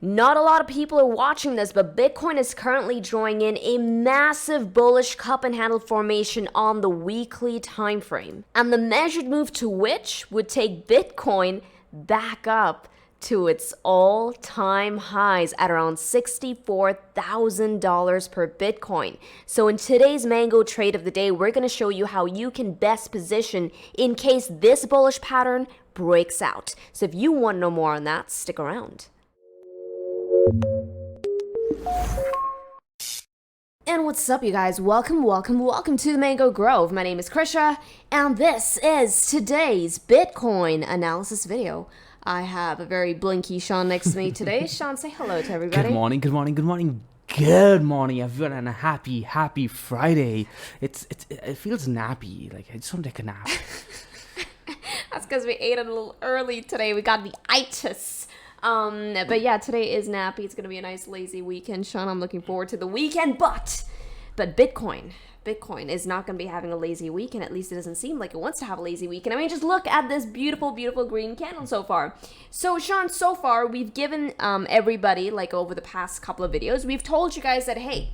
Not a lot of people are watching this, but Bitcoin is currently drawing in a massive bullish cup and handle formation on the weekly time frame. And the measured move to which would take Bitcoin back up to its all-time highs at around $64,000 per Bitcoin. So in today's Mango trade of the day, we're going to show you how you can best position in case this bullish pattern breaks out. So if you want to know more on that, stick around. And what's up, you guys? Welcome to the Mango Grove. My name is Krisha, and this is today's Bitcoin analysis video. I have a very blinky Sean next to me today. Sean, say hello to everybody. Good morning, everyone, and a happy Friday. It feels nappy. Like I just want to take a nap. That's because we ate a little early today. We got the itis. But yeah, today is nappy. It's gonna be a nice lazy weekend, Sean. I'm looking forward to the weekend, but Bitcoin is not going to be having a lazy weekend. At least it doesn't seem like it wants to have a lazy weekend. I mean, just look at this beautiful green candle so far. So, Sean, so far, we've given everybody, like over the past couple of videos, we've told you guys that, hey,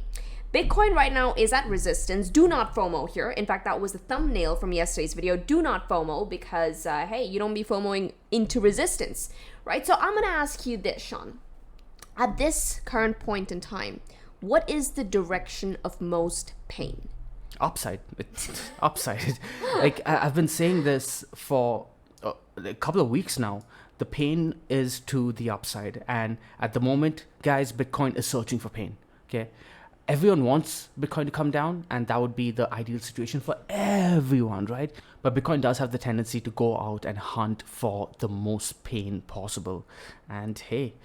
Bitcoin right now is at resistance. Do not FOMO here. In fact, that was the thumbnail from yesterday's video. Do not FOMO because, hey, you don't be FOMOing into resistance, right? So I'm going to ask you this, Sean. At this current point in time, what is the direction of most pain? Upside. Upside. Like I've been saying this for a couple of weeks now. The pain is to the upside, and at the moment, guys, Bitcoin is searching for pain. Okay, everyone wants Bitcoin to come down, and that would be the ideal situation for everyone, right? But Bitcoin does have the tendency to go out and hunt for the most pain possible, and hey,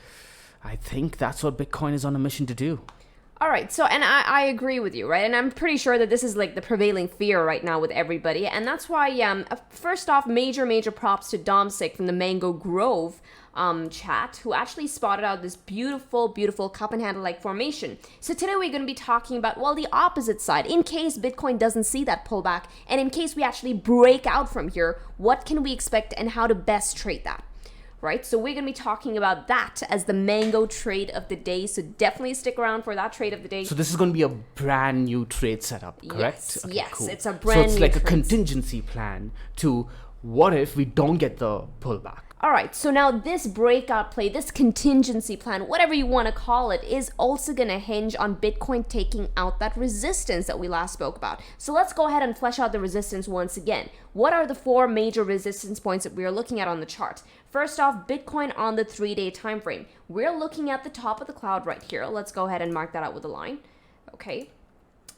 I think that's what Bitcoin is on a mission to do. All right, so, and I agree with you, right? And I'm pretty sure that this is like the prevailing fear right now with everybody. And that's why, first off, major props to Domsik from the Mango Grove chat, who actually spotted out this beautiful cup and handle-like formation. So today we're going to be talking about, well, the opposite side. In case Bitcoin doesn't see that pullback, and in case we actually break out from here, what can we expect and how to best trade that? Right, so we're going to be talking about that as the Mango trade of the day. So definitely stick around for that trade of the day. So this is going to be a brand new trade setup, correct? Yes, okay, yes, cool. It's a brand new. So it's like trade. a contingency plan to what if we don't get the pullback. All right, so now this breakout play, this contingency plan, whatever you want to call it, is also going to hinge on Bitcoin taking out that resistance that we last spoke about. So let's go ahead and flesh out the resistance once again. What are the four major resistance points that we are looking at on the chart? First off, Bitcoin on the 3-day time frame. We're looking at the top of the cloud right here. Let's go ahead and mark that out with a line. Okay.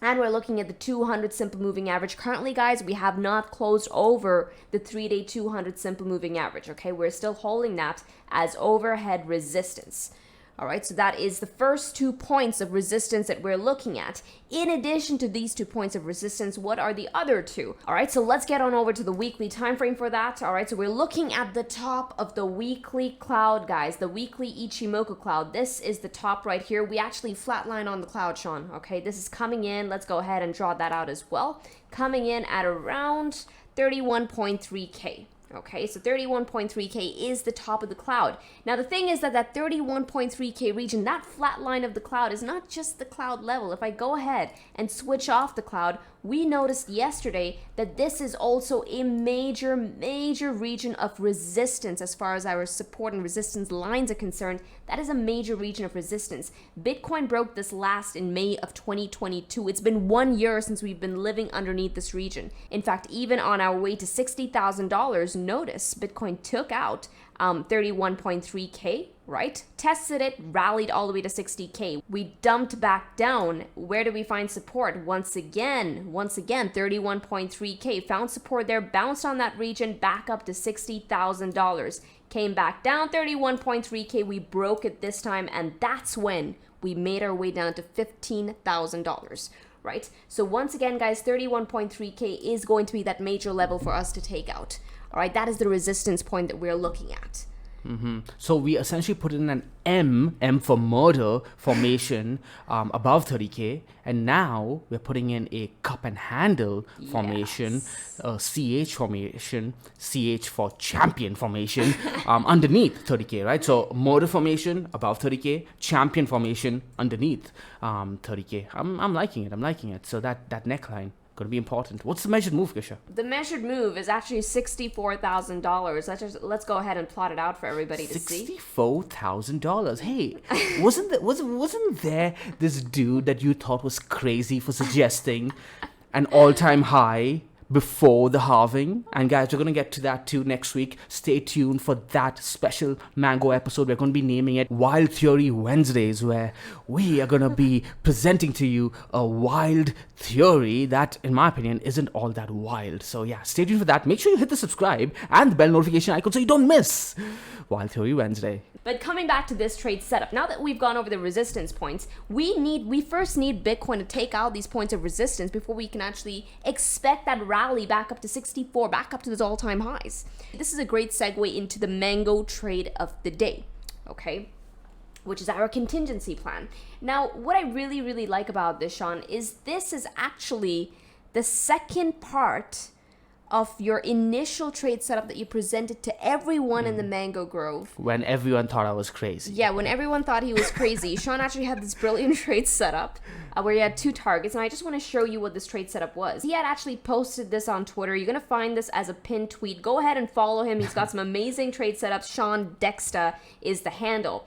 And we're looking at the 200 simple moving average. Currently, guys, we have not closed over the 3-day 200 simple moving average, okay? We're still holding that as overhead resistance. All right, so that is the first 2 points of resistance that we're looking at. In addition to these 2 points of resistance, what are the other 2? All right, so let's get on over to the weekly time frame for that. All right, so we're looking at the top of the weekly cloud, guys, the weekly Ichimoku cloud. This is the top right here. We actually flatline on the cloud, Sean. Okay, this is coming in. Let's go ahead and draw that out as well. Coming in at around 31.3K. Okay, so 31.3K is the top of the cloud. Now, the thing is that 31.3K region, that flat line of the cloud is not just the cloud level. If I go ahead and switch off the cloud, we noticed yesterday that this is also a major region of resistance as far as our support and resistance lines are concerned. That is a major region of resistance. Bitcoin broke this last in May of 2022. It's been 1 year since we've been living underneath this region. In fact, even on our way to $60,000, notice Bitcoin took out 31.3K, right? Tested it, rallied all the way to 60K. We dumped back down. Where do we find support? Once again, 31.3K. Found support there, bounced on that region, back up to $60,000. Came back down 31.3K. We broke it this time, and that's when we made our way down to $15,000. Right? So once again, guys, 31.3K is going to be that major level for us to take out. All right, that is the resistance point that we're looking at. So we essentially put in an M for murder formation above 30K, and now we're putting in a cup and handle formation, CH formation, CH for champion formation underneath 30K, right? So murder formation above 30K, champion formation underneath 30K. I'm liking it. I'm liking it. So that neckline going to be important. What's the measured move, Kisha? The measured move is actually $64,000. Let's go ahead and plot it out for everybody to see. $64,000. Hey, wasn't there this dude that you thought was crazy for suggesting an all-time high before the halving? And guys, we're going to get to that too next week. Stay tuned for that special Mango episode. We're going to be naming it Wild Theory Wednesdays, where we are going to be presenting to you a wild theory that, in my opinion, isn't all that wild. So yeah, stay tuned for that. Make sure you hit the subscribe and the bell notification icon so you don't miss Wild Theory Wednesday. But coming back to this trade setup, now that we've gone over the resistance points, we first need Bitcoin to take out these points of resistance before we can actually expect that rally back up to 64, back up to those all-time highs. This is a great segue into the Mango trade of the day, okay? Which is our contingency plan. Now, what I really, really like about this, Sean, is this is actually the second part of your initial trade setup that you presented to everyone in the Mango Grove. When everyone thought I was crazy. Yeah, when everyone thought he was crazy. Sean actually had this brilliant trade setup where he had two targets, and I just want to show you what this trade setup was. He had actually posted this on Twitter. You're going to find this as a pinned tweet. Go ahead and follow him. He's got some amazing trade setups. Sean Dexter is the handle.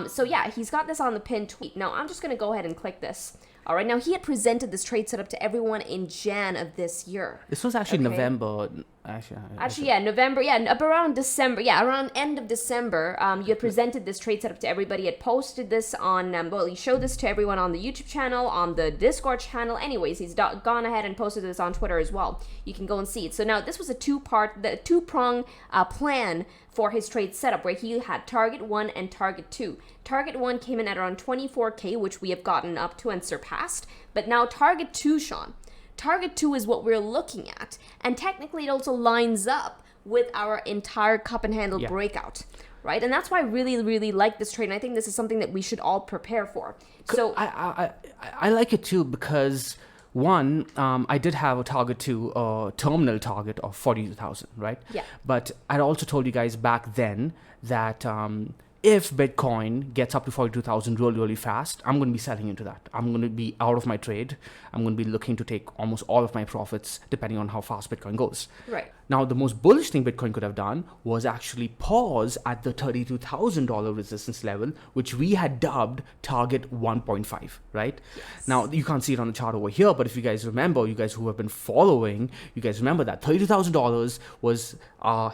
So yeah, he's got this on the pinned tweet. Now, I'm just going to go ahead and click this. All right, now he had presented this trade setup to everyone in Jan of this year. This was actually November. November, around December, around end of December, you had presented this trade setup to everybody. You had posted this on, he showed this to everyone on the YouTube channel, on the Discord channel. Anyways, he's gone ahead and posted this on Twitter as well. You can go and see it. So now this was a two-prong plan for his trade setup, where he had target 1 and target 2. Target 1 came in at around 24K, which we have gotten up to and surpassed. But now target 2, Sean. Target 2 is what we're looking at. And technically it also lines up with our entire cup and handle breakout, right? And that's why I really, really like this trade. And I think this is something that we should all prepare for. So I like it too, because one, I did have a target to terminal target of 42,000, right? Yeah. But I also told you guys back then that if Bitcoin gets up to 42,000 really, really fast, I'm going to be selling into that. I'm going to be out of my trade. I'm going to be looking to take almost all of my profits depending on how fast Bitcoin goes. Right. Now, the most bullish thing Bitcoin could have done was actually pause at the $32,000 resistance level, which we had dubbed target 1.5, right? Yes. Now, you can't see it on the chart over here, but if you guys remember, you guys who have been following, you guys remember that $32,000 was,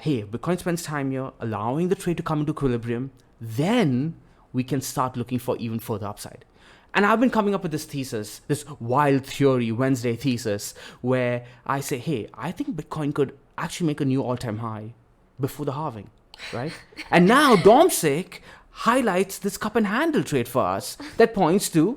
hey, Bitcoin spends time here, allowing the trade to come into equilibrium, then we can start looking for even further upside. And I've been coming up with this thesis, this Wild Theory Wednesday thesis, where I say, hey, I think Bitcoin could actually make a new all-time high before the halving, right? And now Domsik highlights this cup and handle trade for us that points to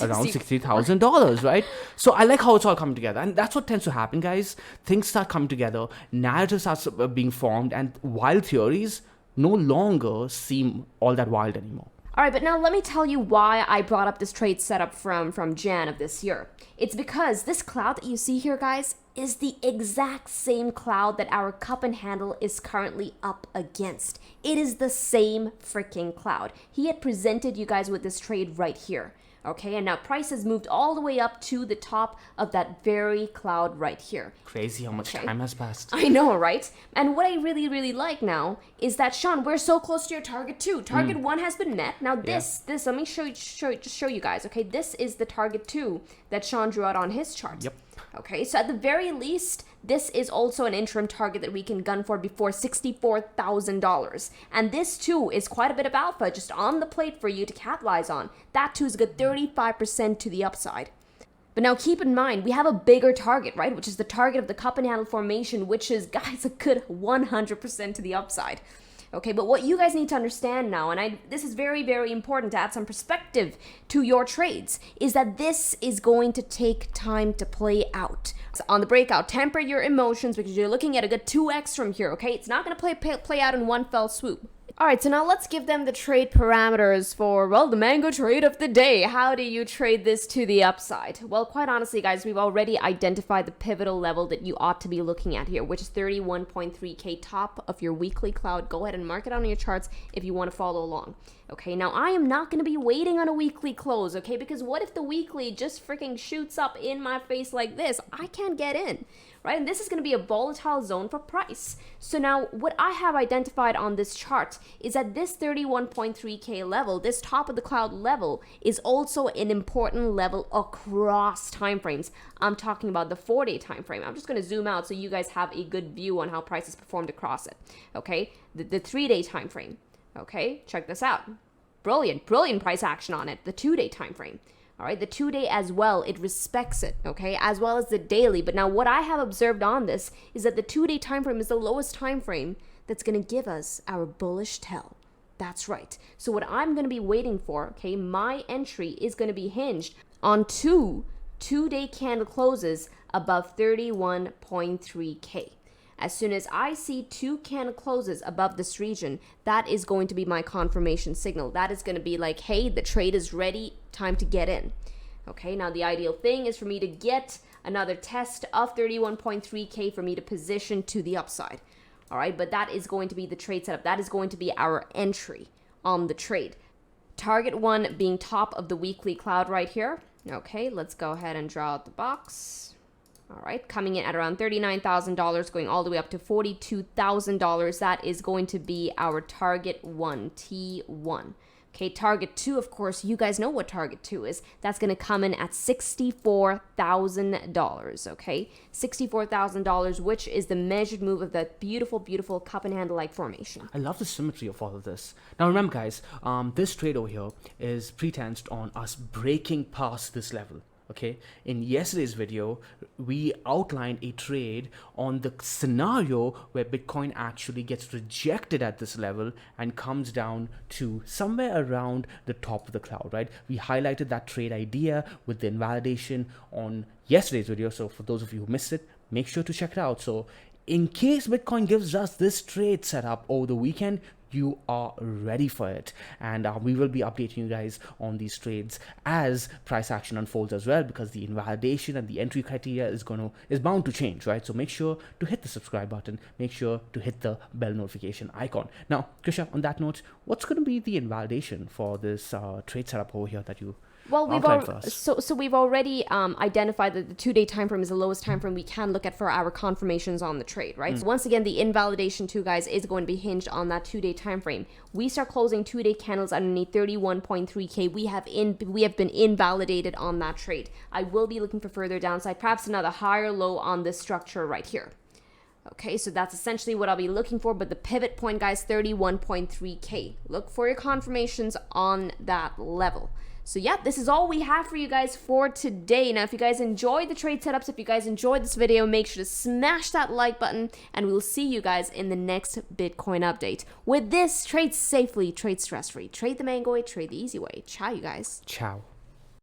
around $60,000, right? So I like how it's all coming together. And that's what tends to happen, guys. Things start coming together, narratives start being formed, and wild theories no longer seem all that wild anymore. All right, but now let me tell you why I brought up this trade setup from Jan of this year. It's because this cloud that you see here, guys, is the exact same cloud that our cup and handle is currently up against. It is the same freaking cloud. He had presented you guys with this trade right here. Okay, and now price has moved all the way up to the top of that very cloud right here. Crazy how much time has passed. I know, right? And what I really, really like now is that, Sean, we're so close to your target 2. Target 1 has been met. Now this, let me show you guys, okay? This is the target 2 that Sean drew out on his chart. Yep. Okay, so at the very least, this is also an interim target that we can gun for before $64,000. And this too is quite a bit of alpha just on the plate for you to capitalize on. That too is a good 35% to the upside. But now keep in mind, we have a bigger target, right? Which is the target of the cup and handle formation, which is, guys, a good 100% to the upside. Okay, but what you guys need to understand now, and this is very, very important to add some perspective to your trades, is that this is going to take time to play out. So on the breakout, temper your emotions because you're looking at a good 2x from here, okay? It's not going to play out in one fell swoop. All right, so now let's give them the trade parameters for, well, the mango trade of the day. How do you trade this to the upside? Well, quite honestly, guys, we've already identified the pivotal level that you ought to be looking at here, which is 31.3K, top of your weekly cloud. Go ahead and mark it on your charts if you want to follow along. Okay, now I am not going to be waiting on a weekly close, okay? Because what if the weekly just freaking shoots up in my face like this? I can't get in, right? And this is going to be a volatile zone for price. So now what I have identified on this chart is that this 31.3K level, this top of the cloud level, is also an important level across timeframes. I'm talking about the 4-day time frame. I'm just going to zoom out so you guys have a good view on how prices performed across it, okay? The 3-day time frame. Okay, check this out. Brilliant price action on it. The 2-day time frame. All right, the 2-day as well, it respects it, okay, as well as the daily. But now what I have observed on this is that the 2-day time frame is the lowest time frame that's going to give us our bullish tell. That's right. So what I'm going to be waiting for, okay, my entry is going to be hinged on two 2-day candle closes above 31.3K. As soon as I see 2 candle closes above this region, that is going to be my confirmation signal. That is going to be like, hey, the trade is ready, time to get in. Okay, now the ideal thing is for me to get another test of 31.3K for me to position to the upside. All right, but that is going to be the trade setup. That is going to be our entry on the trade. Target 1 being top of the weekly cloud right here. Okay, let's go ahead and draw out the box. All right, coming in at around $39,000, going all the way up to $42,000. That is going to be our target 1, T1. Okay, target 2, of course, you guys know what target 2 is. That's going to come in at $64,000, okay? $64,000, which is the measured move of that beautiful, beautiful cup and handle-like formation. I love the symmetry of all of this. Now remember, guys, this trade over here is pretensed on us breaking past this level. Okay, in yesterday's video, we outlined a trade on the scenario where Bitcoin actually gets rejected at this level and comes down to somewhere around the top of the cloud, right? We highlighted that trade idea with the invalidation on yesterday's video. So for those of you who missed it, make sure to check it out. So in case Bitcoin gives us this trade setup over the weekend, you are ready for it, and we will be updating you guys on these trades as price action unfolds as well, because the invalidation and the entry criteria is bound to change, right? So make sure to hit the subscribe button, make sure to hit the bell notification icon. Now Krisha, on that note, what's going to be the invalidation for this trade setup over here that you we've already identified that the 2-day time frame is the lowest time frame we can look at for our confirmations on the trade, right? So once again, the invalidation too, guys, is going to be hinged on that 2-day time frame. We start closing 2-day candles underneath 31.3K. We have been invalidated on that trade. I will be looking for further downside, perhaps another higher low on this structure right here. Okay, so that's essentially what I'll be looking for, but the pivot point, guys, 31.3K. Look for your confirmations on that level. So yeah, this is all we have for you guys for today. Now, if you guys enjoyed the trade setups, if you guys enjoyed this video, make sure to smash that like button, and we'll see you guys in the next Bitcoin update. With this, trade safely, trade stress-free, trade the mango way, trade the easy way. Ciao, you guys. Ciao.